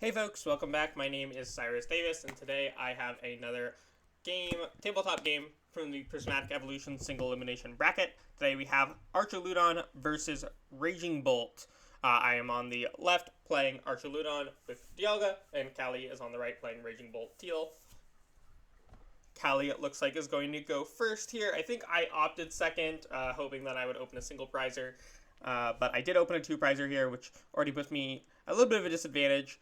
Hey folks, welcome back. My name is Cyrus Davis, and today I have another tabletop game from the Prismatic Evolution single elimination bracket. Today we have Archaludon versus Raging Bolt. I am on the left playing Archaludon with Dialga, and Callie is on the right playing Raging Bolt Teal. Callie, it looks like, is going to go first here. I think I opted second, hoping that I would open a single prizer. But I did open a two prizer here, which already puts me a little bit of a disadvantage.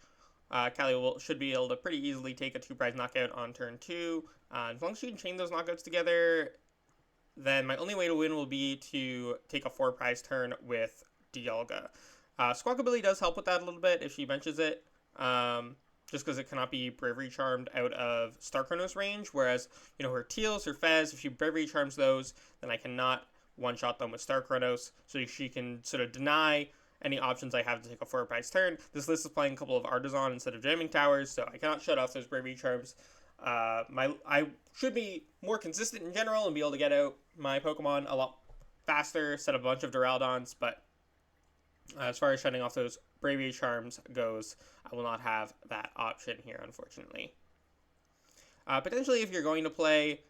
Callie should be able to pretty easily take a two-prize knockout on turn 2. As long as she can chain those knockouts together, then my only way to win will be to take a 4-prize turn with Dialga. Squawkabilly does help with that a little bit if she benches it, just because it cannot be Bravery Charmed out of Star Chronos range, whereas, her Teals, her Fez, if she Bravery Charms those, then I cannot one-shot them with Star Chronos, so she can sort of deny any options I have to take a 4-prize turn. This list is playing a couple of Artisan instead of Jamming Towers, so I cannot shut off those Bravery Charms. I should be more consistent in general and be able to get out my Pokemon a lot faster, set a bunch of Duraludons, but as far as shutting off those Bravery Charms goes, I will not have that option here, unfortunately. Potentially, if you're going to play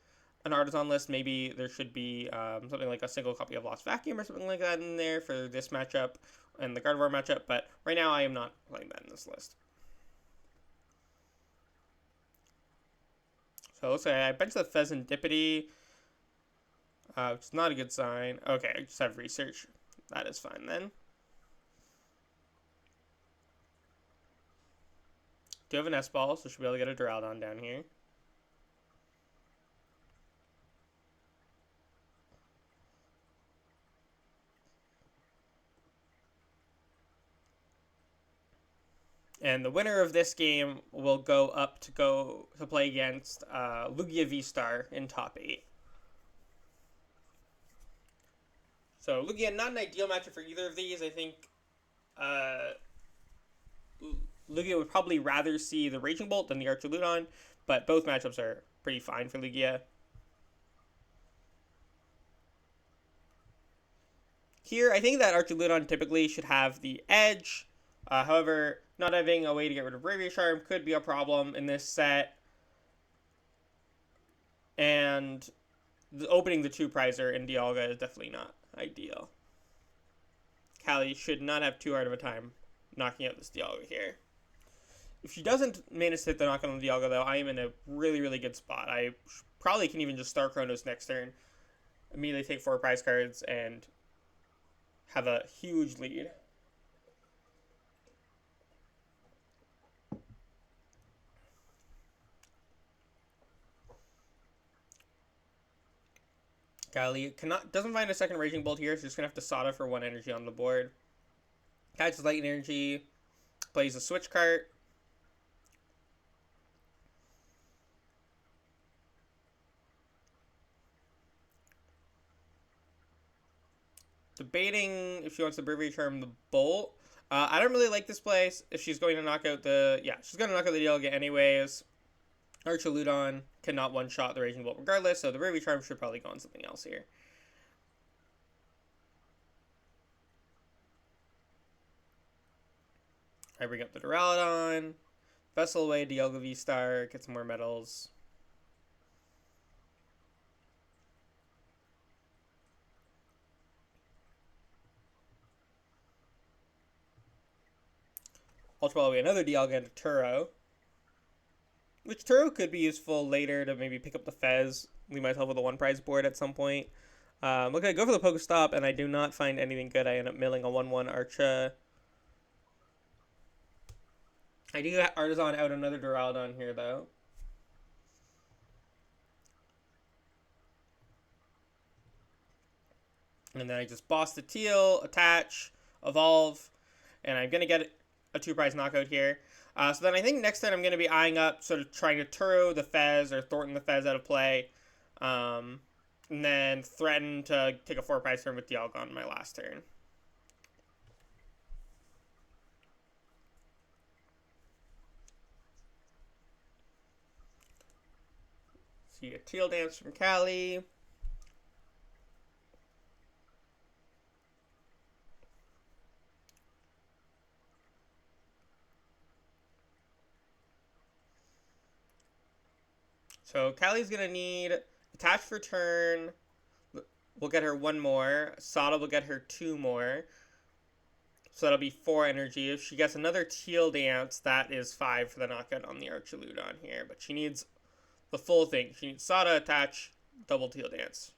an Artisan list, maybe there should be something like a single copy of Lost Vacuum or something like that in there for this matchup and the Gardevoir matchup, but right now I am not playing that in this list. So it looks like I benched the Fezandipiti, which is not a good sign. Okay, I just have research. That is fine then. Do have a Nest Ball, so should be able to get a Duraludon down here. And the winner of this game will go to play against Lugia V-Star in top 8. So Lugia, not an ideal matchup for either of these. I think Lugia would probably rather see the Raging Bolt than the Archaludon, but both matchups are pretty fine for Lugia. Here, I think that Archaludon typically should have the edge. However, not having a way to get rid of Bravery Charm could be a problem in this set. And opening the two-prizer in Dialga is definitely not ideal. Callie should not have too hard of a time knocking out this Dialga here. If she doesn't manage to hit the knockout on the Dialga, though, I am in a really, really good spot. I probably can even just Star Chronos next turn, immediately take 4 prize cards, and have a huge lead. Callie doesn't find a second Raging Bolt here, so she's going to have to Sada for 1 energy on the board. Catches Lightning Energy, plays a Switch Cart. Debating if she wants to Bravery Charm the Bolt. I don't really like this place. If she's going to knock out she's going to knock out the Dialga anyways. Archaludon cannot one-shot the Raging Bolt regardless, so the Bravery Charm should probably go on something else here. I bring up the Duraludon, Vessel away, Dialga V-Star, get some more medals. Ultra Ball away, another Dialga into Turo. Which Turo could be useful later to maybe pick up the Fez, leave myself with a 1-prize board at some point. Okay, go for the PokéStop, and I do not find anything good. I end up milling a 1-1 Archa. I do get Artisan out another Duraludon here, though. And then I just boss the Teal, attach, evolve, and I'm going to get a 2-prize knockout here. So then I think next turn I'm going to be eyeing up, sort of trying to Turo the Fez or Thornton the Fez out of play. And then threaten to take a 4-prize turn with Dialga on my last turn. See a Teal dance from Callie. So Callie's going to need Attach for turn. We'll get her 1 more. Sada will get her 2 more. So that'll be 4 energy. If she gets another Teal dance, that is 5 for the knockout on the Archaludon here. But she needs the full thing. She needs Sada, Attach, double Teal dance.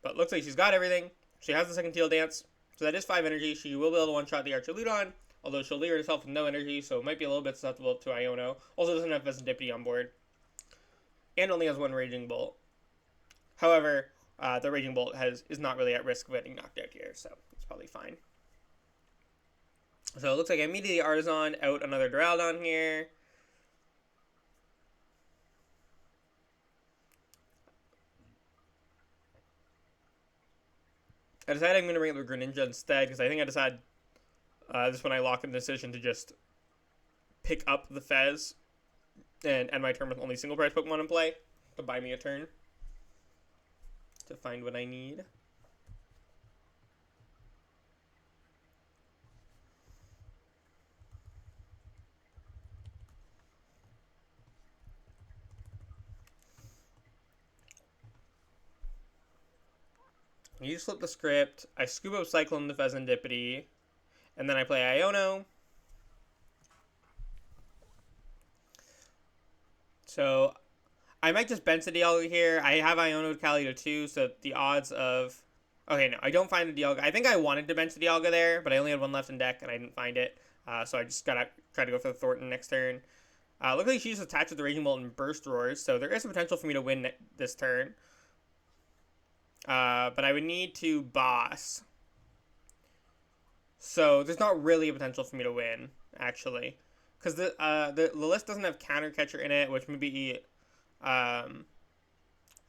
But looks like she's got everything. She has the second Teal dance. So that is 5 energy. She will be able to one-shot the Archaludon, although she'll leave herself with no energy, so it might be a little bit susceptible to Iono. Also doesn't have Fezandipiti on board. And only has 1 Raging Bolt. However, the Raging Bolt is not really at risk of getting knocked out here, so it's probably fine. So it looks like I immediately Artisan out another Duraludon here. I decided I'm going to bring up the Greninja instead, because I think I decided this when I lock in the decision to just pick up the Fez and end my turn with only single price Pokemon in play to buy me a turn to find what I need. You just flip the script, I scoop up Cyclone to Fezandipiti, and then I play Iono. So I might just bench the Dialga here. I have Iono to Callie to 2, so the odds of... Okay, no, I don't find the Dialga. I think I wanted to bench the Dialga there, but I only had 1 left in deck, and I didn't find it. So I just gotta try to go for the Thornton next turn. Looks like she's attached with the Raging Bolt and Burst Roars, so there is a potential for me to win this turn. But I would need to boss. So there's not really a potential for me to win, actually. Because the list doesn't have Counter Catcher in it, which maybe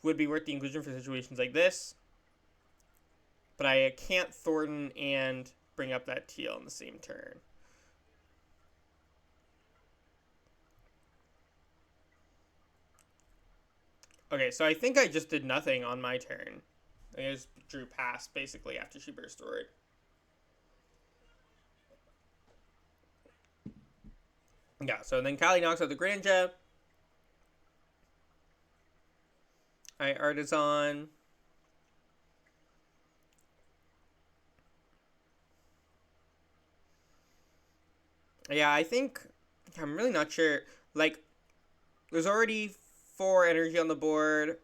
would be worth the inclusion for situations like this. But I can't Thornton and bring up that Teal in the same turn. Okay, so I think I just did nothing on my turn. I just drew past, basically, after she burst roared. Yeah, so then Callie knocks out the Greninja. I Artisan. Yeah, I think... I'm really not sure. Like, there's already 4 energy on the board.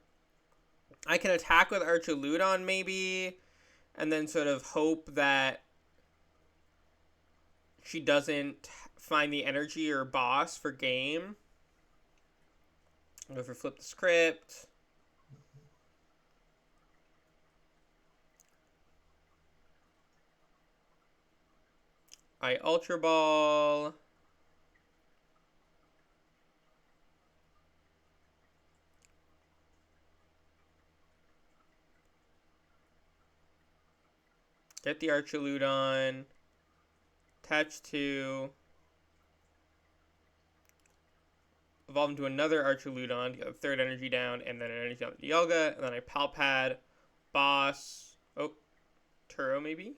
I can attack with Archaludon, maybe, and then sort of hope that she doesn't find the energy or boss for game. I'll go for flip the script. I Ultra Ball. Get the Archaludon. Attach to. Evolve into another Archaludon to get the 3rd energy down, and then an energy on the Dialga, and then I Pal Pad, Boss. Oh, Turo maybe?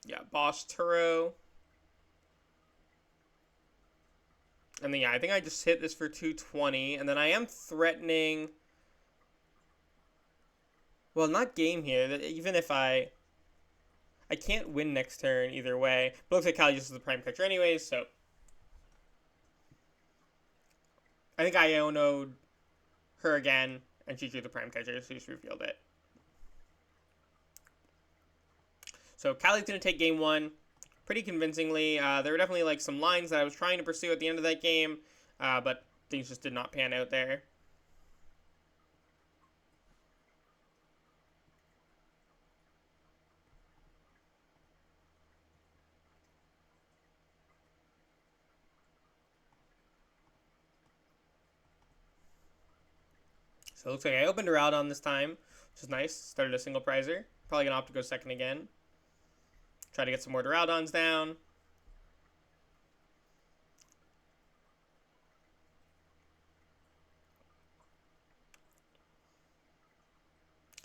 Yeah, Boss Turo. And then, yeah, I think I just hit this for 220. And then I am threatening... Well, not game here. Even if I can't win next turn either way. But looks like Callie just is the Prime Catcher anyways, so... I think I Iono'd her again, and she drew the Prime Catcher, so just revealed it. So Callie's going to take game 1 pretty convincingly. There were definitely like some lines that I was trying to pursue at the end of that game, but things just did not pan out there. So it looks like I opened her out on this time, which is nice. Started a single prizer. Probably going to opt to go second again. Try to get some more Duraludons down.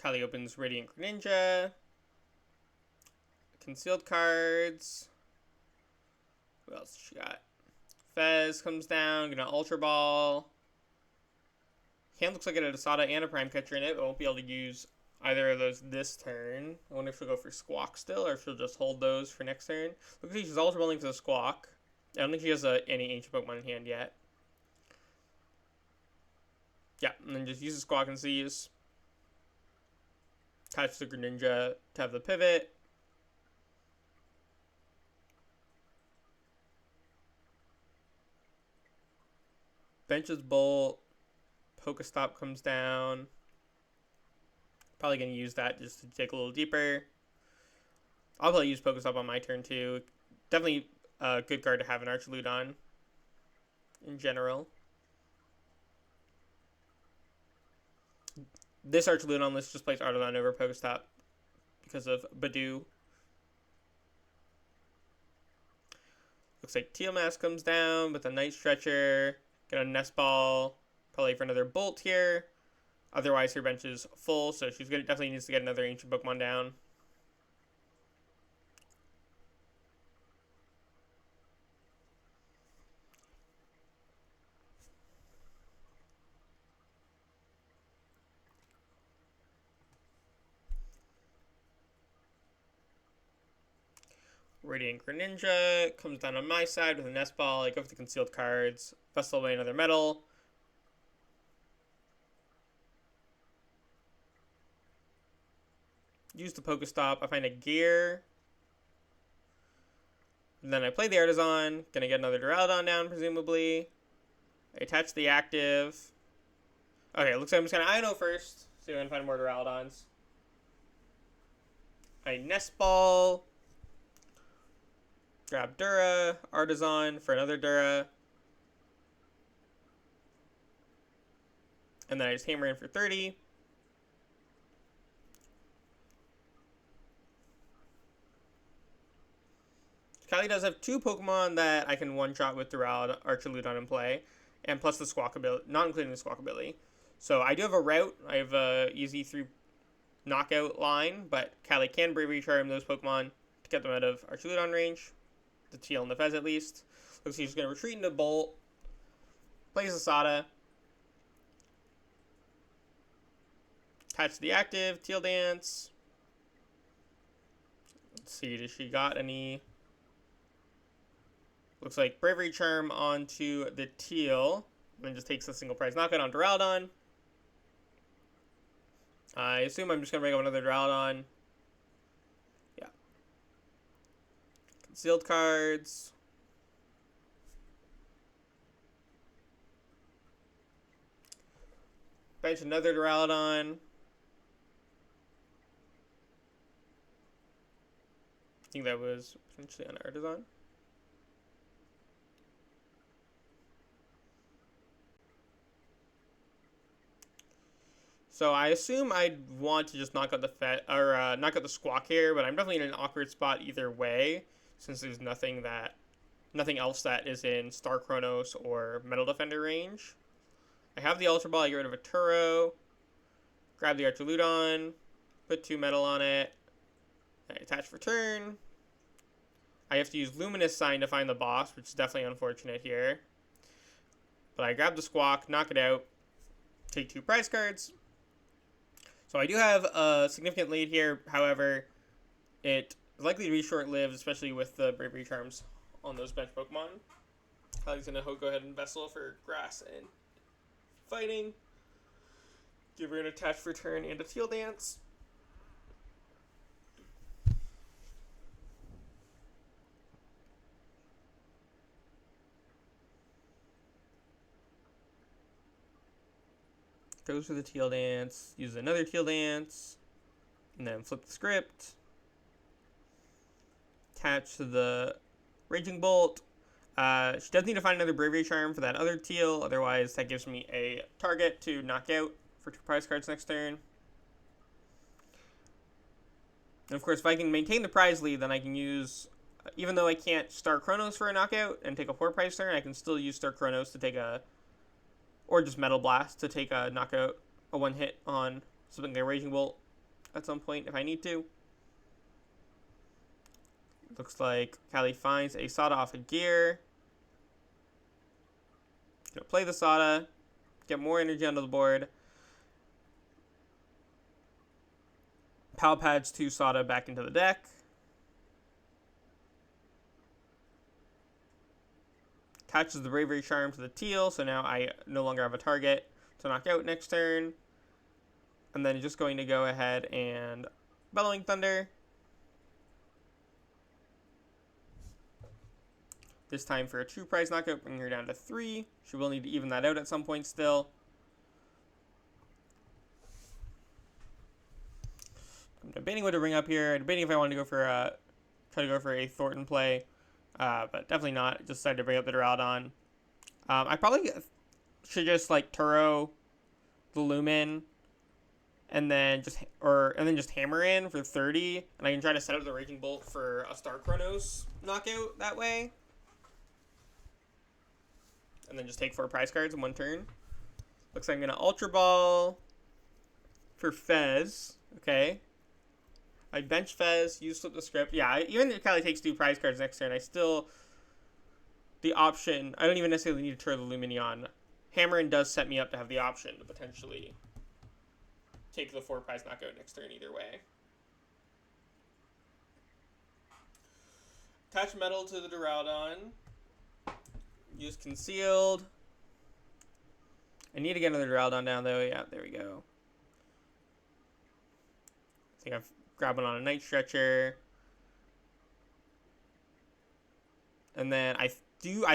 Callie opens Radiant Greninja. Concealed cards. What else she got? Fez comes down, gonna Ultra Ball. Hand looks like it had a Sada and a Prime Catcher in it. I won't be able to use either of those this turn. I wonder if she'll go for Squawk still, or if she'll just hold those for next turn. Looks like she's Ultra Balling for the Squawk. I don't think she has any ancient Pokemon in hand yet. Yeah, and then just use the Squawk and Seize. Attach the Greninja to have the pivot. Benches Bolt. PokéStop comes down. Probably going to use that just to dig a little deeper. I'll probably use PokéStop on my turn too. Definitely a good card to have an Archaludon in general. This Archaludon list just plays Archaludon over PokéStop because of Badoo. Looks like Teal Mask comes down with a Night Stretcher. Get a Nest Ball. Probably for another Bolt here. Otherwise, her bench is full, so she's gonna definitely needs to get another ancient Pokemon down. Radiant Greninja comes down on my side with a Nest Ball. I go for the concealed cards. Vessel away another metal. Use the PokéStop. I find a gear. And then I play the Artisan. Gonna get another Duraludon down, presumably. I attach the active. Okay, looks like I'm just gonna Iono first. See if I can find more Duraludons. I Nest Ball. Grab Dura. Artisan for another Dura. And then I just hammer in for 30. Callie does have two Pokemon that I can one-shot with Duraludon, Archaludon in play, and plus the Squawkabilly, not including the Squawkabilly. So I do have a route. I have a easy 3 knockout line, but Callie can Bravery Charm those Pokemon to get them out of Archaludon range. The Teal and the Fez at least. Looks like she's going to retreat into Bolt. Plays the Sada. Attach the active. Teal Dance. Let's see, does she got any... Looks like Bravery Charm onto the Teal. And then just takes a single prize knockout on Duraludon. I assume I'm just going to bring up another Duraludon. Yeah. Concealed cards. Bench another Duraludon. I think that was potentially on Artisan. So I assume I'd want to just knock out the knock out the Squawk here, but I'm definitely in an awkward spot either way, since there's nothing else that is in Star Chronos or Metal Defender range. I have the Ultra Ball. I get rid of a Turo, grab the Archaludon, put 2 metal on it, I attach for turn. I have to use Luminous Sign to find the boss, which is definitely unfortunate here. But I grab the Squawk, knock it out, take 2 prize cards. So I do have a significant lead here. However, it is likely to be short-lived, especially with the Bravery Charms on those bench Pokemon. Callie's going to go ahead and Vessel for Grass and Fighting. Give her an attach for turn and a Teal Dance. Goes for the Teal Dance, uses another Teal Dance, and then flip the script. Attach to the Raging Bolt. She does need to find another Bravery Charm for that other Teal, otherwise that gives me a target to knock out for 2 prize cards next turn. And of course, if I can maintain the prize lead, then I can use, even though I can't Star Chronos for a knockout and take a 4 prize turn, I can still use Star Chronos to take a, or just Metal Blast to take a knockout, a 1-hit on something like a Raging Bolt at some point if I need to. Looks like Callie finds a Sada off a gear. Gonna play the Sada, get more energy onto the board. Pal Pads 2 Sada back into the deck. Attaches the Bravery Charm to the Teal, so now I no longer have a target to knock out next turn. And then just going to go ahead and Bellowing Thunder. This time for a true prize knockout, bringing her down to 3. She will need to even that out at some point still. I'm debating what to bring up here. I'm debating if I want to go for try to go for a Thornton play, but definitely not. Just decided to bring up the Duraludon. I probably should just like Turo the Lumen, and then just hammer in for 30, and I can try to set up the Raging Bolt for a Star Chronos knockout that way. And then just take 4 prize cards in one turn. Looks like I'm going to Ultra Ball for Fez. Okay. I bench Fez, use Flip the Script. Yeah, even if Callie takes 2 prize cards next turn, I still... The option... I don't even necessarily need to turn the Luminion. Hammering does set me up to have the option to potentially take the 4 prize knockout next turn either way. Attach Metal to the Duraludon. Use Concealed. I need to get another Duraludon down though. Yeah, there we go. I think I've grabbed one on a Night Stretcher. And then I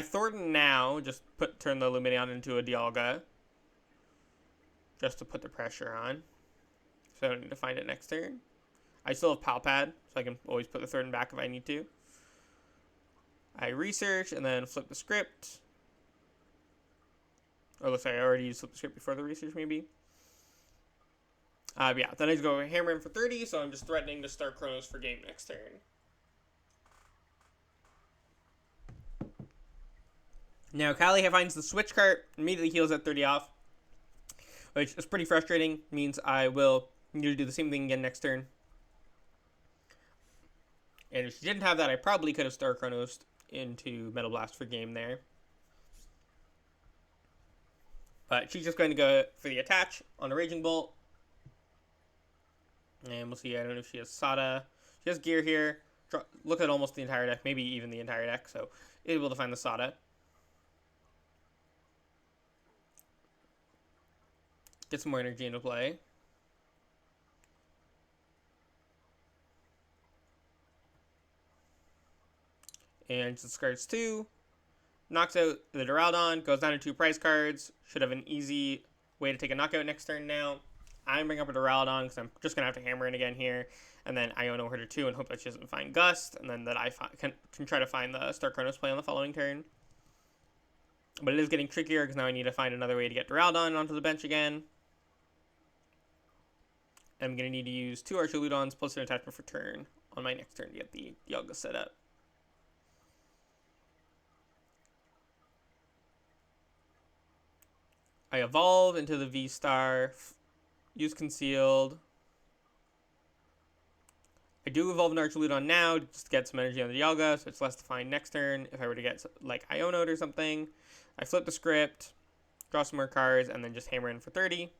Thornton now, just turn the Lumineon into a Dialga. Just to put the pressure on. So I don't need to find it next turn. I still have Pal Pad, so I can always put the Thornton back if I need to. I research and then flip the script. Oh, looks like I already used flip the script before the research, maybe. Yeah, then I just go hammer in for 30, so I'm just threatening to start Chronos for game next turn. Now, Callie finds the Switch Cart, immediately heals at 30 off, which is pretty frustrating. Means I will need to do the same thing again next turn. And if she didn't have that, I probably could have Star Chronos into Metal Blast for game there. But she's just going to go for the attach on the Raging Bolt. And we'll see. I don't know if she has Sada. She has gear here. Look at almost the entire deck, maybe even the entire deck. So able to find the Sada. Get some more energy into play. And discards 2. Knocks out the Duraludon. Goes down to 2 prize cards. Should have an easy way to take a knockout next turn now. I'm bringing up a Duraludon because I'm just going to have to hammer in again here. And then Iono her to 2 and hope that she doesn't find Gust. And then that I can try to find the Star Chronos play on the following turn. But it is getting trickier because now I need to find another way to get Duraludon onto the bench again. I'm going to need to use 2 Archaludons plus an attachment for turn on my next turn to get the Dialga set up. I evolve into the V-Star, use Concealed. I do evolve an Archaludon now just to get some energy on the Dialga, so it's less to find next turn if I were to get like Iono or something. I flip the script, draw some more cards, and then just hammer in for 30.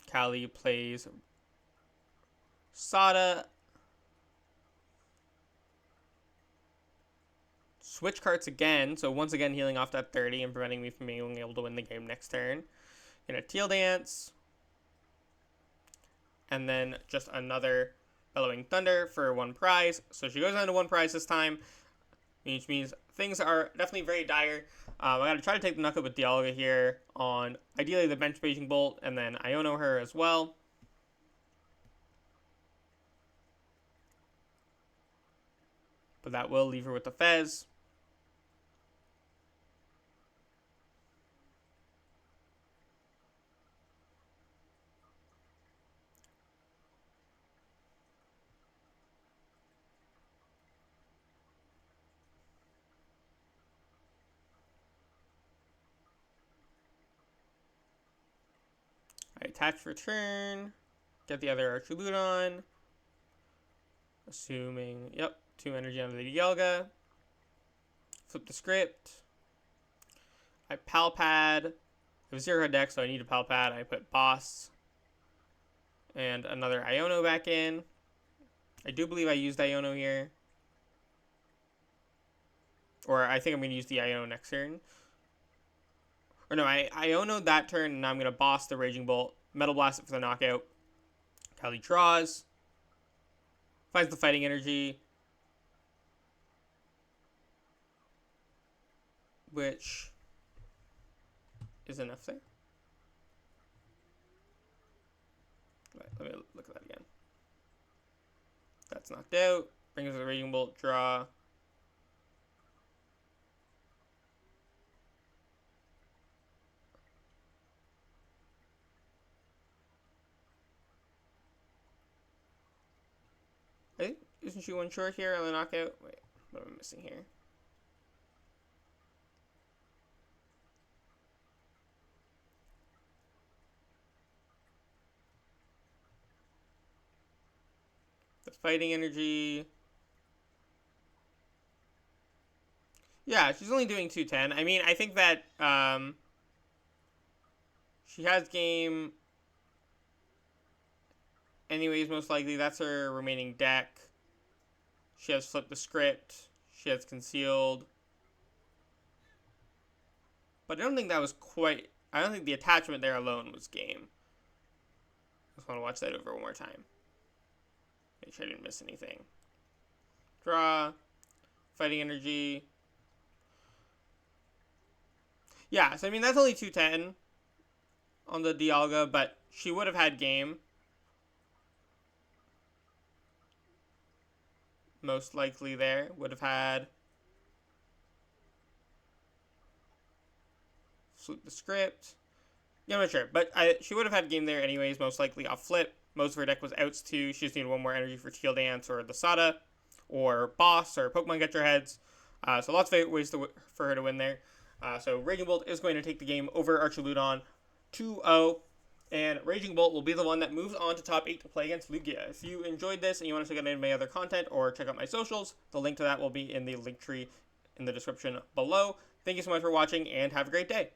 Callie plays Sada. Switch carts again, so once again healing off that 30 and preventing me from being able to win the game next turn. Gonna Teal Dance. And then just another Bellowing Thunder for 1 prize. So she goes down to 1 prize this time, which means things are definitely very dire. I gotta try to take the knockout with Dialga here on ideally the bench Raging Bolt, and then Iono her as well. But that will leave her with the Fez. I attach for turn. Get the other Archaludon. Assuming, yep, 2 energy onto the Dialga. Flip the script. I Pal Pad. I have a 0 deck, so I need a Pal Pad. I put Boss. And another Iono back in. I do believe I used Iono here. Or I think I'm going to use the Iono next turn. Or no, I Iono'd that turn, and now I'm going to Boss the Raging Bolt. Metal Blast it for the knockout. Callie draws. Finds the Fighting Energy. Which is enough there. Let me look at that again. That's knocked out. Brings the Raging Bolt, draw. I think, isn't she one short here on the knockout? Wait, what am I missing here? The Fighting Energy. Yeah, she's only doing 210. I mean, I think that she has game anyways, most likely. That's her remaining deck. She has Flipped the Script. She has Concealed. But I don't think that was quite... I don't think the attachment there alone was game. I just want to watch that over one more time. Make sure I didn't miss anything. Draw. Fighting Energy. Yeah, so I mean, that's only 210 on the Dialga, but she would have had game. Most likely there. Would have had... Flip the Script. Yeah, I'm not sure, but she would have had game there anyways, most likely off flip. Most of her deck was outs too. She just needed one more energy for Teal Dance or the Sada, or Boss, or Pokemon Catcher heads. So lots of ways for her to win there. So Raging Bolt is going to take the game over Archaludon 2-0. And Raging Bolt will be the one that moves on to top 8 to play against Lugia. If you enjoyed this and you want to check out any of my other content or check out my socials, the link to that will be in the link tree in the description below. Thank you so much for watching and have a great day.